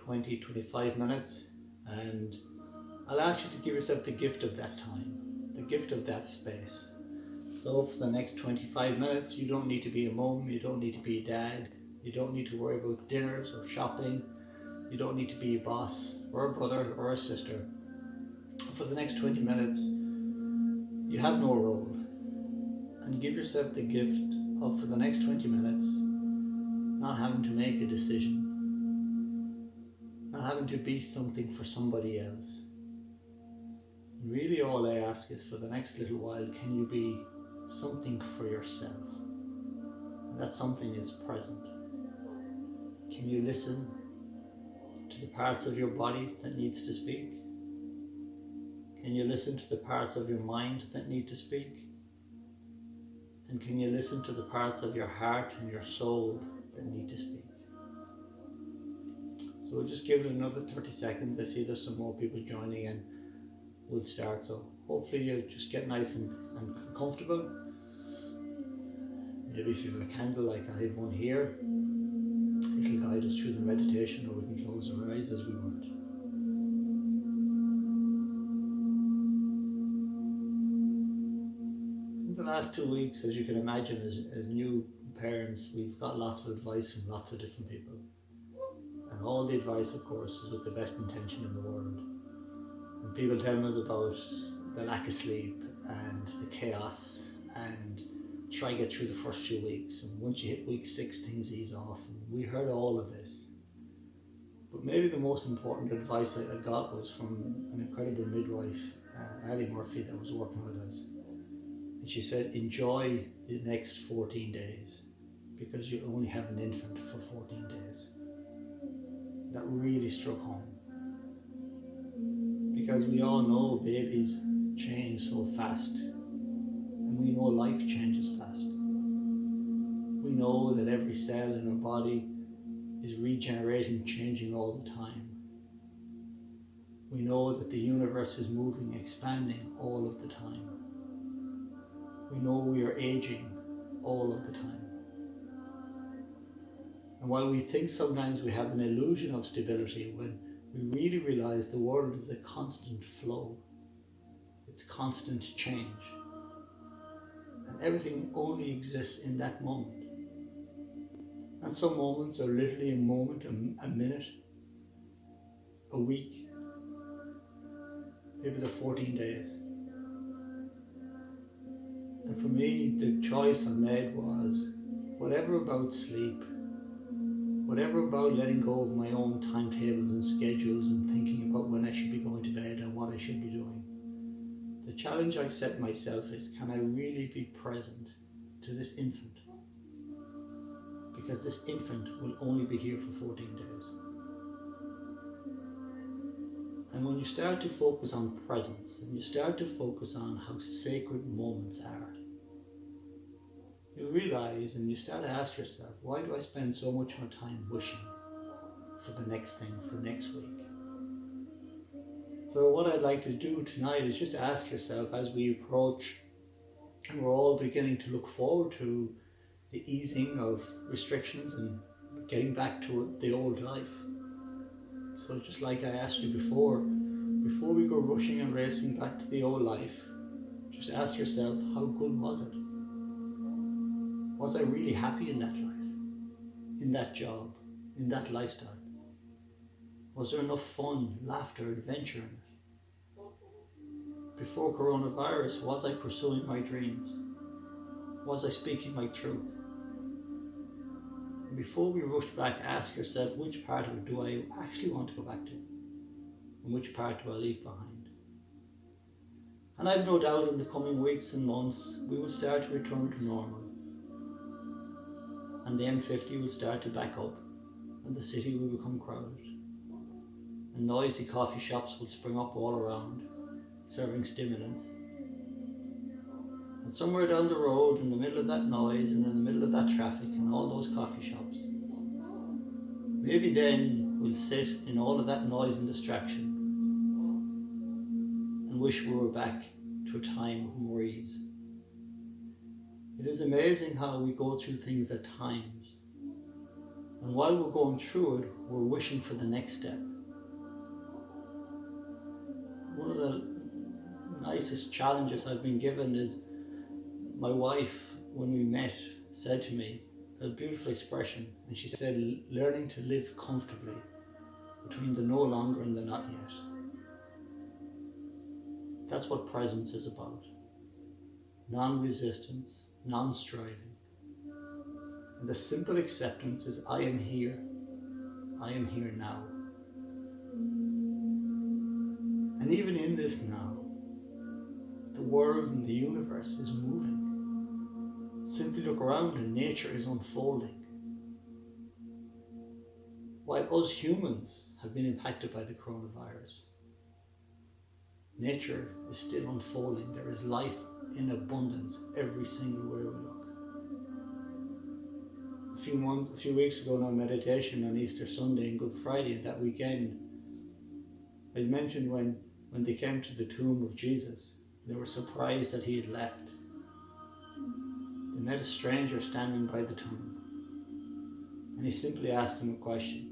20-25 minutes, and I'll ask you to give yourself the gift of that time, the gift of that space. So for the next 25 minutes, you don't need to be a mum, you don't need to be a dad, you don't need to worry about dinners or shopping, you don't need to be a boss or a brother or a sister. For the next 20 minutes, you have no role. And give yourself the gift of, for the next 20 minutes, not having to make a decision, not having to be something for somebody else. Really all I ask is, for the next little while, can you be something for yourself? And that something is present. Can you listen to the parts of your body that needs to speak? Can you listen to the parts of your mind that need to speak? And can you listen to the parts of your heart and your soul that need to speak? So we'll just give it another 30 seconds. I see there's some more people joining and we'll start. So hopefully you just get nice and comfortable. Maybe if you have a candle like I have one here, it'll guide us through the meditation, or we can close our eyes as we want. In the last 2 weeks, as you can imagine, as new parents, we've got lots of advice from lots of different people. And all the advice, of course, is with the best intention in the world. And people telling us about the lack of sleep and the chaos, and try to get through the first few weeks, and once you hit week 6 things ease off, and we heard all of this. But maybe the most important advice I got was from an incredible midwife, Ali Murphy, that was working with us. And she said, enjoy the next 14 days, because you only have an infant for 14 days. That really struck home. Because we all know babies change so fast, and we know life changes fast. We know that every cell in our body is regenerating, changing all the time. We know that the universe is moving, expanding all of the time. We know we are aging all of the time. And while we think sometimes we have an illusion of stability, when we really realize the world is a constant flow, it's constant change. And everything only exists in that moment. And some moments are literally a moment, a minute, a week, maybe they're 14 days. And for me, the choice I made was, whatever about sleep, whatever about letting go of my own timetables and schedules and thinking about when I should be going to bed and what I should be doing, the challenge I set myself is, can I really be present to this infant? Because this infant will only be here for 14 days. And when you start to focus on presence, and you start to focus on how sacred moments are, you realize, and you start to ask yourself, why do I spend so much more time wishing for the next thing, for next week? So what I'd like to do tonight is just ask yourself, as we approach, and we're all beginning to look forward to the easing of restrictions and getting back to the old life. So just like I asked you before we go rushing and racing back to the old life, just ask yourself, how good was it? Was I really happy in that life, in that job, in that lifestyle? Was there enough fun, laughter, adventure in it? Before coronavirus, was I pursuing my dreams? Was I speaking my truth? And before we rush back, ask yourself, which part of it do I actually want to go back to? And which part do I leave behind? And I've no doubt in the coming weeks and months, we will start to return to normal. And the M50 will start to back up, and the city will become crowded. And noisy coffee shops will spring up all around, serving stimulants. And somewhere down the road, in the middle of that noise and in the middle of that traffic and all those coffee shops, maybe then we'll sit in all of that noise and distraction and wish we were back to a time of more ease. It is amazing how we go through things at times And while we're going through it, we're wishing for the next step. One of the nicest challenges I've been given is my wife, when we met, said to me a beautiful expression, and she said, learning to live comfortably between the no longer and the not yet. That's what presence is about. Non-resistance, non-striving. And the simple acceptance is, I am here now. And even in this now, the world and the universe is moving. Simply look around and nature is unfolding. While us humans have been impacted by the coronavirus, nature is still unfolding. There is life in abundance every single way we look. A few weeks ago in our meditation on Easter Sunday and Good Friday, that weekend, I mentioned when they came to the tomb of Jesus, they were surprised that he had left. They met a stranger standing by the tomb, and he simply asked him a question.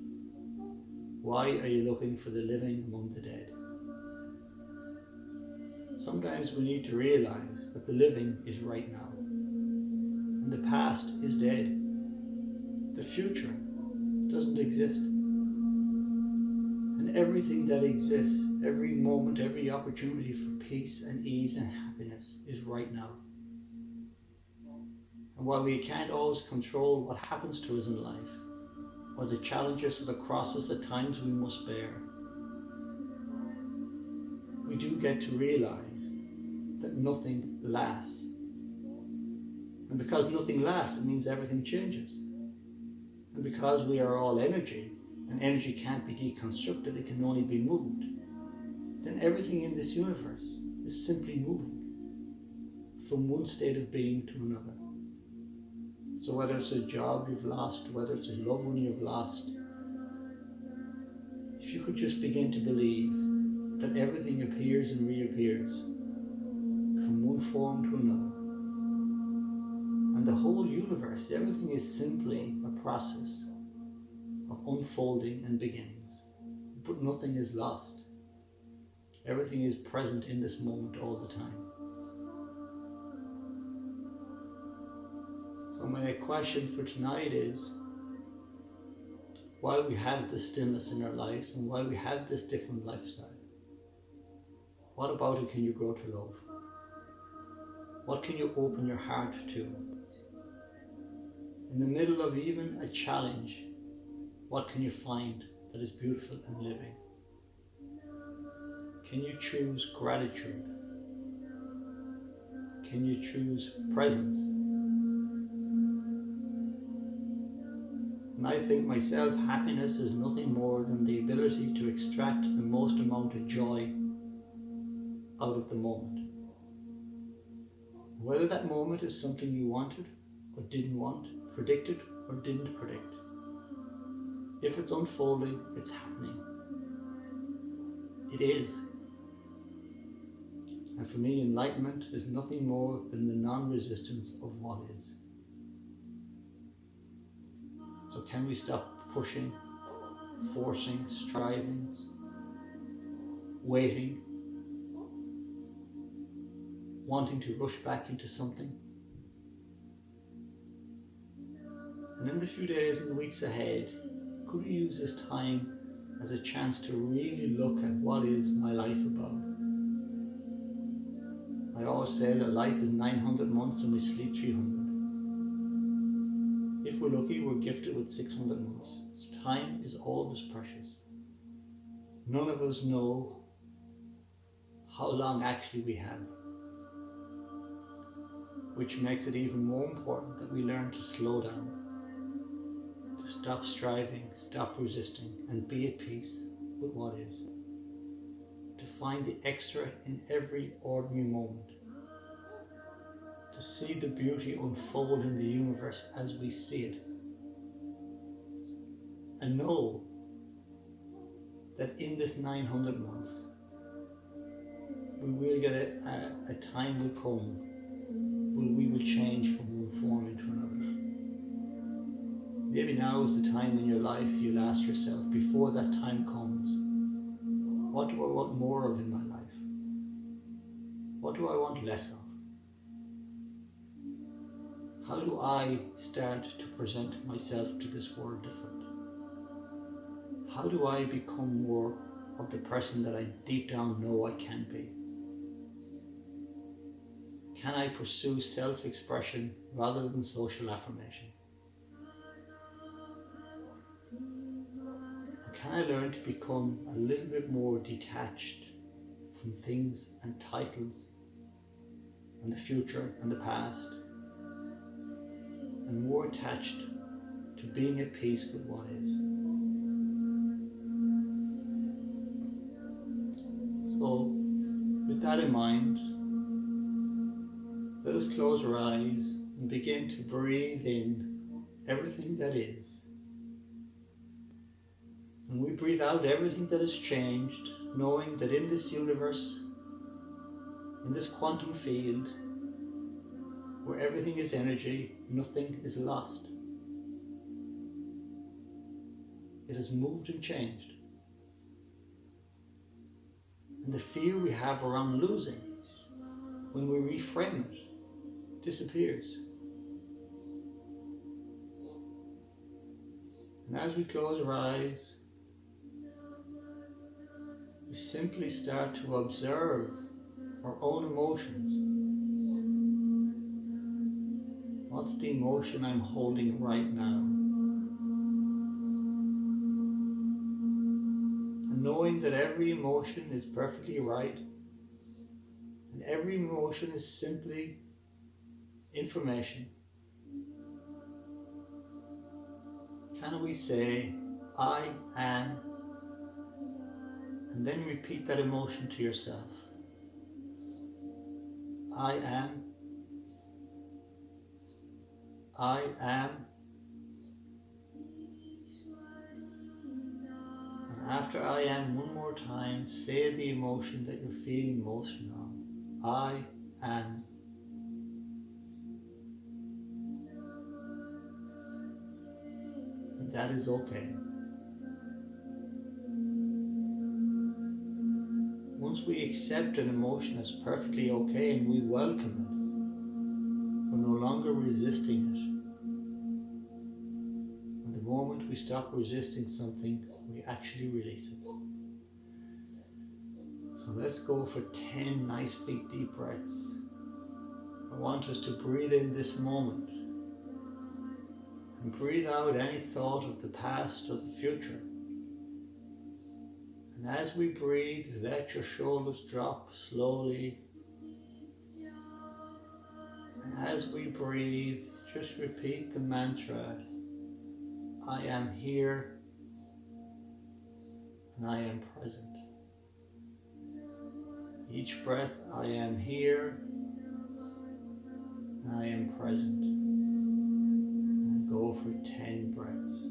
Why are you looking for the living among the dead? Sometimes we need to realize that the living is right now, and the past is dead. The future doesn't exist. And everything that exists, every moment, every opportunity for peace and ease and happiness is right now. And while we can't always control what happens to us in life, or the challenges or the crosses at times we must bear, we do get to realize that nothing lasts. And because nothing lasts, it means everything changes. And because we are all energy, and energy can't be deconstructed, it can only be moved, then everything in this universe is simply moving from one state of being to another. So whether it's a job you've lost, whether it's a loved one you've lost, if you could just begin to believe that everything appears and reappears from one form to another, and the whole universe, everything is simply a process of unfolding and beginnings, but nothing is lost. Everything is present in this moment all the time. So my question for tonight is, while we have this stillness in our lives and while we have this different lifestyle, what about it can you grow to love? What can you open your heart to? In the middle of even a challenge, what can you find that is beautiful and living? Can you choose gratitude? Can you choose presence? And I think myself, happiness is nothing more than the ability to extract the most amount of joy out of the moment. Whether that moment is something you wanted or didn't want, predicted or didn't predict. If it's unfolding, it's happening. It is. And for me, enlightenment is nothing more than the non-resistance of what is. So can we stop pushing, forcing, striving, waiting, wanting to rush back into something? And in the few days and the weeks ahead, could we use this time as a chance to really look at what is my life about? I always say that life is 900 months and we sleep 300. If we're lucky, we're gifted with 600 months. So time is always precious. None of us know how long actually we have, which makes it even more important that we learn to slow down, to stop striving, stop resisting, and be at peace with what is. To find the extra in every ordinary moment. To see the beauty unfold in the universe as we see it. And know that in this 900 months, we will get a time will come when we will change from one form into another. Maybe now is the time in your life you'll ask yourself, before that time comes, what do I want more of in my life? What do I want less of? How do I start to present myself to this world different? How do I become more of the person that I deep down know I can be? Can I pursue self-expression rather than social affirmation? And can I learn to become a little bit more detached from things and titles and the future and the past, and more attached to being at peace with what is? So, with that in mind, let us close our eyes and begin to breathe in everything that is. And we breathe out everything that has changed, knowing that in this universe, in this quantum field, where everything is energy, nothing is lost. It has moved and changed. And the fear we have around losing, when we reframe it, disappears. And as we close our eyes, we simply start to observe our own emotions. What's the emotion I'm holding right now? And knowing that every emotion is perfectly right, and every emotion is simply information. Can we say, I am, and then repeat that emotion to yourself? I am. I am. And after I am one more time, say the emotion that you're feeling most now. I am. And that is okay. Once we accept an emotion as perfectly okay and we welcome it, we're no longer resisting it. And the moment we stop resisting something, we actually release it. So let's go for 10 nice big deep breaths. I want us to breathe in this moment and breathe out any thought of the past or the future. And as we breathe, let your shoulders drop slowly. And as we breathe, just repeat the mantra, I am here and I am present. Each breath, I am here and I am present. And go for 10 breaths.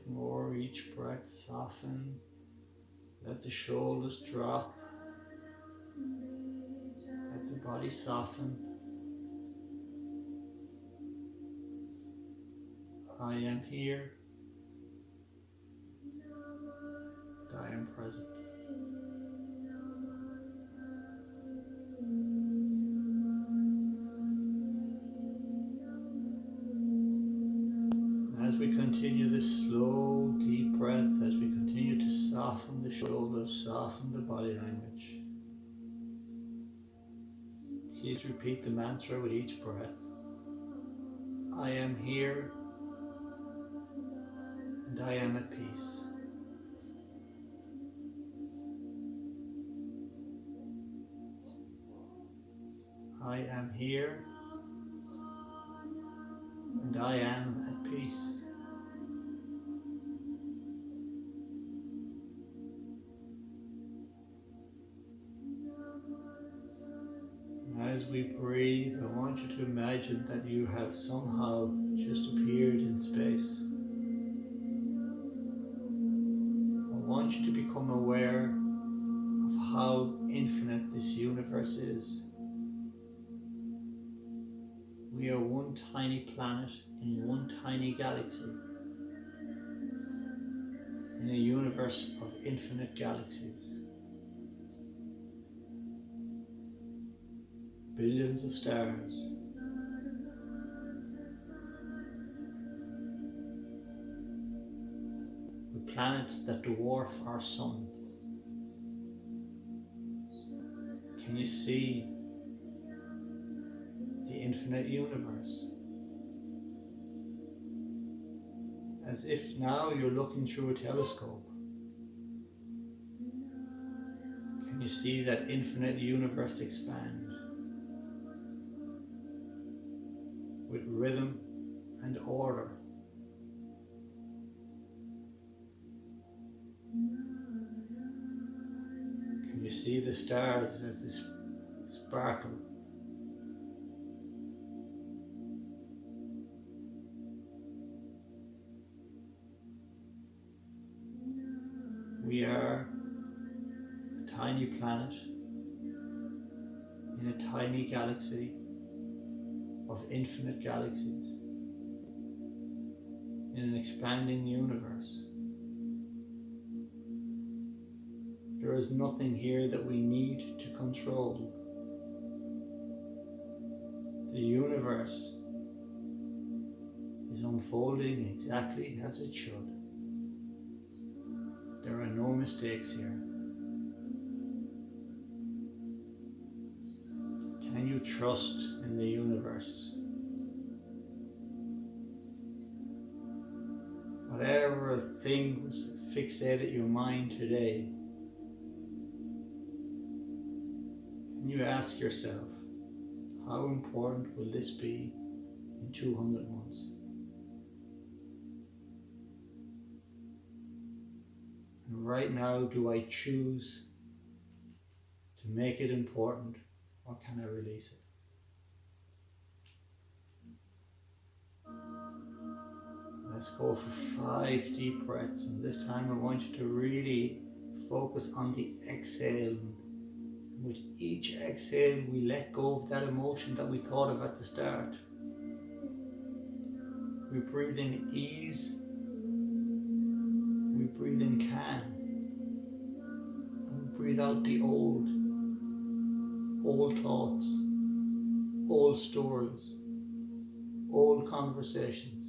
More, each breath soften, let the shoulders drop, let the body soften. I am here, and I am present. As we continue this slow, deep breath, as we continue to soften the shoulders, soften the body language, please repeat the mantra with each breath. I am here and I am at peace. I am here and I am at peace. as we breathe, I want you to imagine that you have somehow just appeared in space. I want you to become aware of how infinite this universe is. We are one tiny planet in one tiny galaxy, in a universe of infinite galaxies. Billions of stars. With planets that dwarf our sun. Can you see the infinite universe? As if now you're looking through a telescope. Can you see that infinite universe expand? With rhythm and order. Can you see the stars as they sparkle? We are a tiny planet in a tiny galaxy of infinite galaxies, in an expanding universe. There is nothing here that we need to control. The universe is unfolding exactly as it should. There are no mistakes here. Can you trust in the universe? Whatever things fixated your mind today, can you ask yourself, how important will this be in 200 months? And right now, do I choose to make it important, or can I release it? Let's go for 5 deep breaths, and this time I want you to really focus on the exhale. With each exhale, we let go of that emotion that we thought of at the start. We breathe in ease, we breathe in calm, and we breathe out the old thoughts, old stories, old conversations.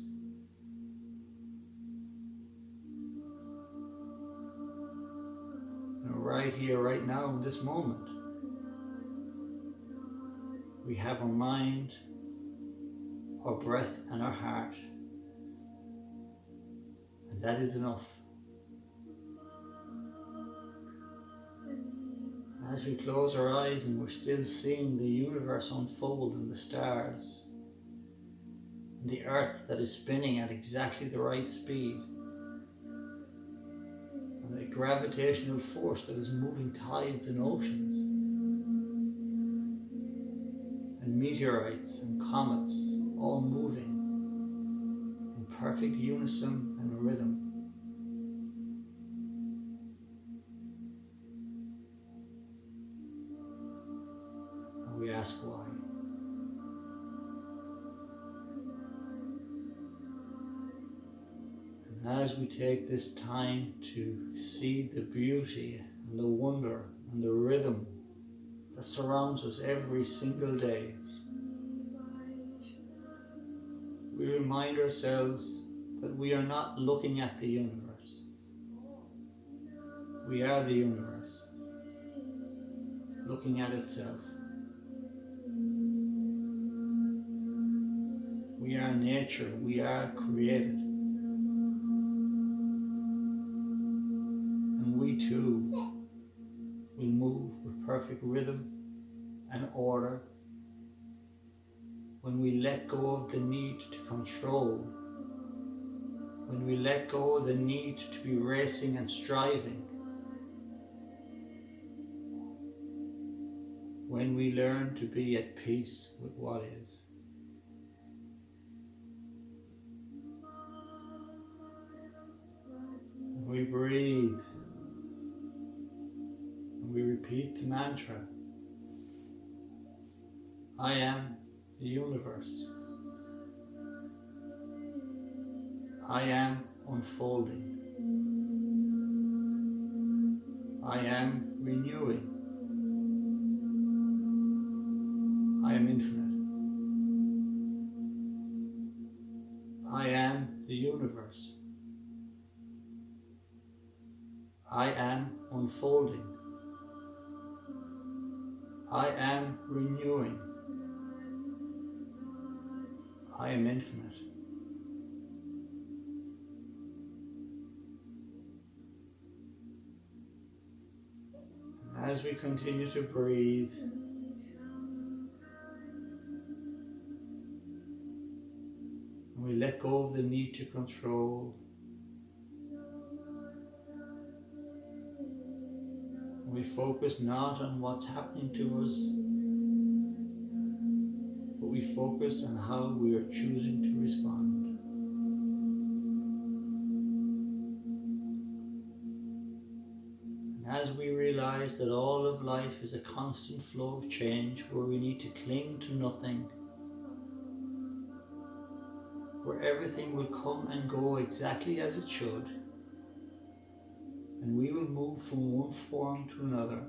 And right here, right now, in this moment, we have our mind, our breath, and our heart. And that is enough. As we close our eyes and we're still seeing the universe unfold and the stars, and the earth that is spinning at exactly the right speed, and the gravitational force that is moving tides and oceans, and meteorites and comets all moving in perfect unison and rhythm. And we ask why. And as we take this time to see the beauty and the wonder and the rhythm that surrounds us every single day, we remind ourselves that we are not looking at the universe. We are the universe, looking at itself. We are nature, we are created. And we too will move with perfect rhythm and order when we let go of the need to control, when we let go of the need to be racing and striving, when we learn to be at peace with what is. We breathe and we repeat the mantra, I am the universe. I am unfolding. I am renewing. I am infinite. I am the universe. I am unfolding. I am renewing. I am infinite. And as we continue to breathe, and we let go of the need to control, and we focus not on what's happening to us, but we focus on how we are choosing to respond. And as we realize that all of life is a constant flow of change where we need to cling to nothing, where everything will come and go exactly as it should, and we will move from one form to another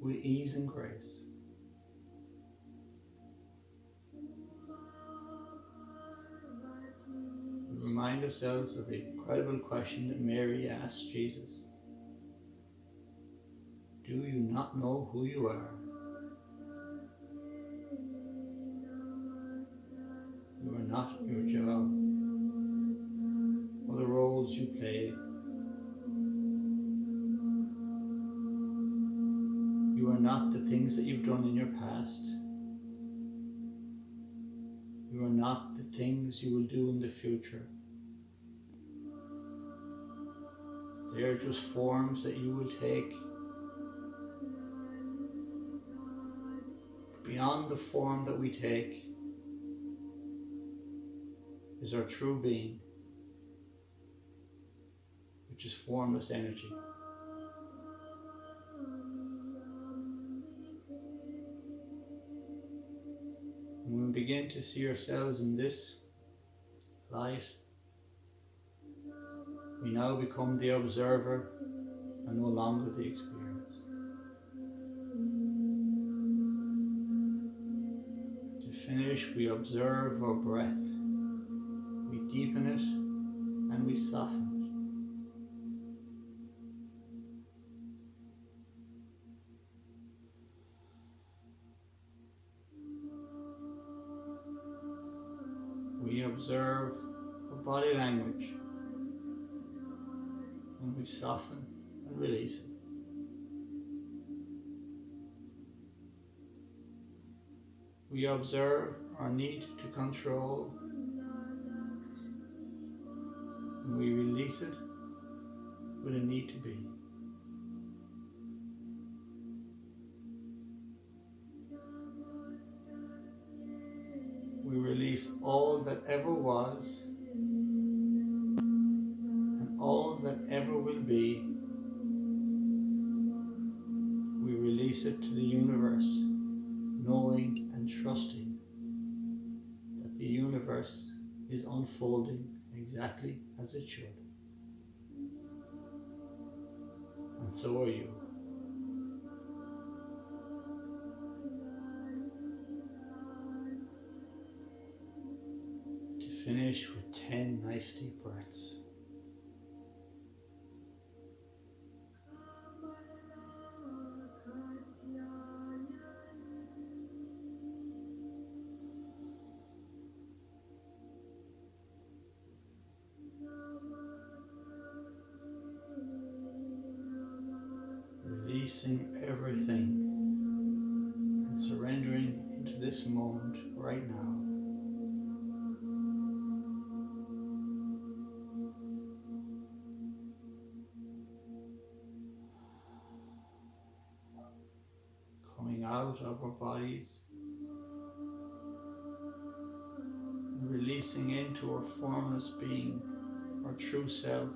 with ease and grace. We remind ourselves of the incredible question that Mary asked Jesus. Do you not know who you are? You are not your job or the roles you play. You are not the things that you've done in your past. You are not the things you will do in the future. They are just forms that you will take. Beyond the form that we take is our true being, which is formless energy. When we begin to see ourselves in this light, we now become the observer and no longer the experience. To finish, we observe our breath. We deepen it and we soften it. We observe our body language and we soften and release it. We observe our need to control and we release it with a need to be. We release all that ever was and all that ever will be. We release it to the universe, knowing and trusting that the universe is unfolding exactly as it should. And so are you. Finish with 10 nice deep breaths. Releasing everything and surrendering into this moment right now. Coming out out of our bodies, releasing into our formless being, our true self,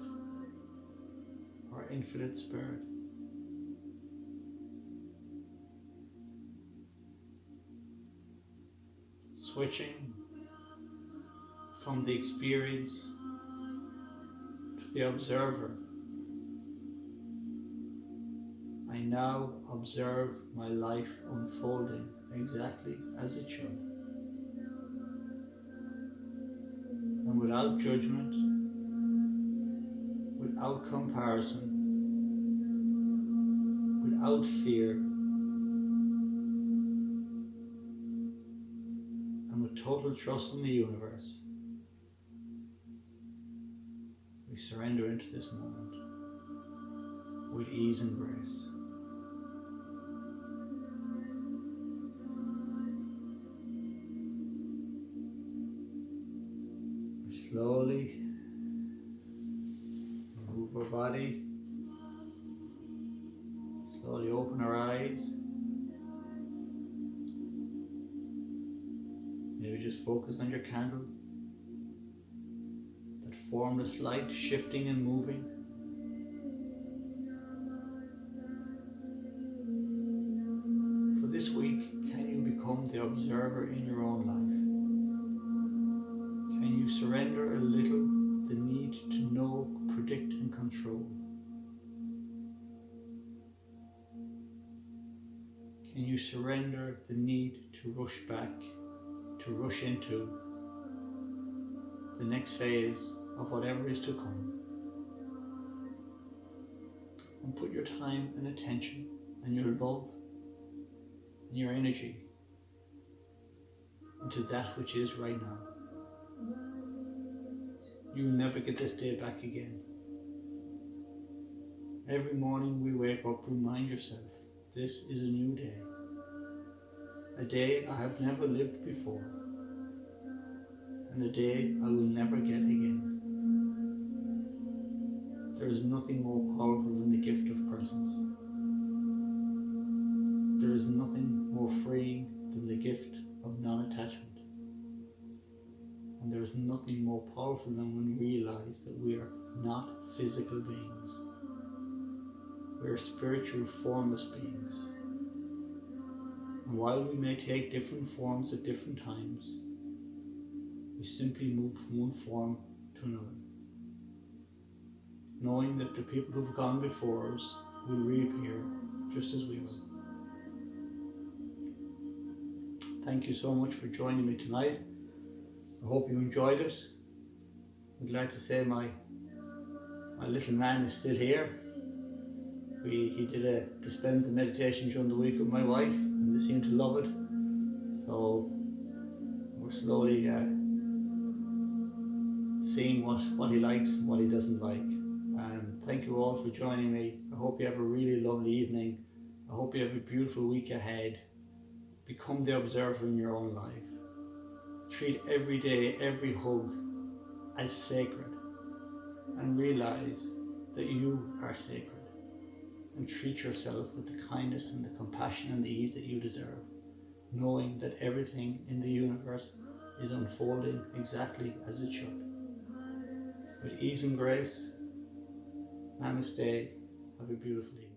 our infinite spirit. Switching from the experience to the observer. I now observe my life unfolding exactly as it should. And without judgment, without comparison, without fear, and with total trust in the universe, we surrender into this moment with ease and grace. We slowly move our body, slowly open our eyes. Maybe just focus on your candle, that formless light shifting and moving. For this week, can you become the observer in your own life? Can you surrender a little the need to know, predict and control? Can you surrender the need to rush back, to rush into the next phase of whatever is to come? And put your time and attention and your love and your energy into that which is right now. You'll never get this day back again. Every morning we wake up, remind yourself, this is a new day. A day I have never lived before. And a day I will never get again. There is nothing more powerful than the gift of presence. There is nothing more freeing than the gift of non-attachment. And there is nothing more powerful than when we realize that we are not physical beings. We are spiritual, formless beings. And while we may take different forms at different times, we simply move from one form to another, knowing that the people who have gone before us will reappear just as we will. Thank you so much for joining me tonight. I hope you enjoyed it. I'm glad to say my little man is still here. He did a dispensa meditation during the week with my wife, and they seem to love it. So we're slowly seeing what he likes and what he doesn't like. Thank you all for joining me. I hope you have a really lovely evening. I hope you have a beautiful week ahead. Become the observer in your own life. Treat every day, every hug as sacred, and realize that you are sacred. And treat yourself with the kindness and the compassion and the ease that you deserve, knowing that everything in the universe is unfolding exactly as it should. With ease and grace, namaste, have a beautiful evening.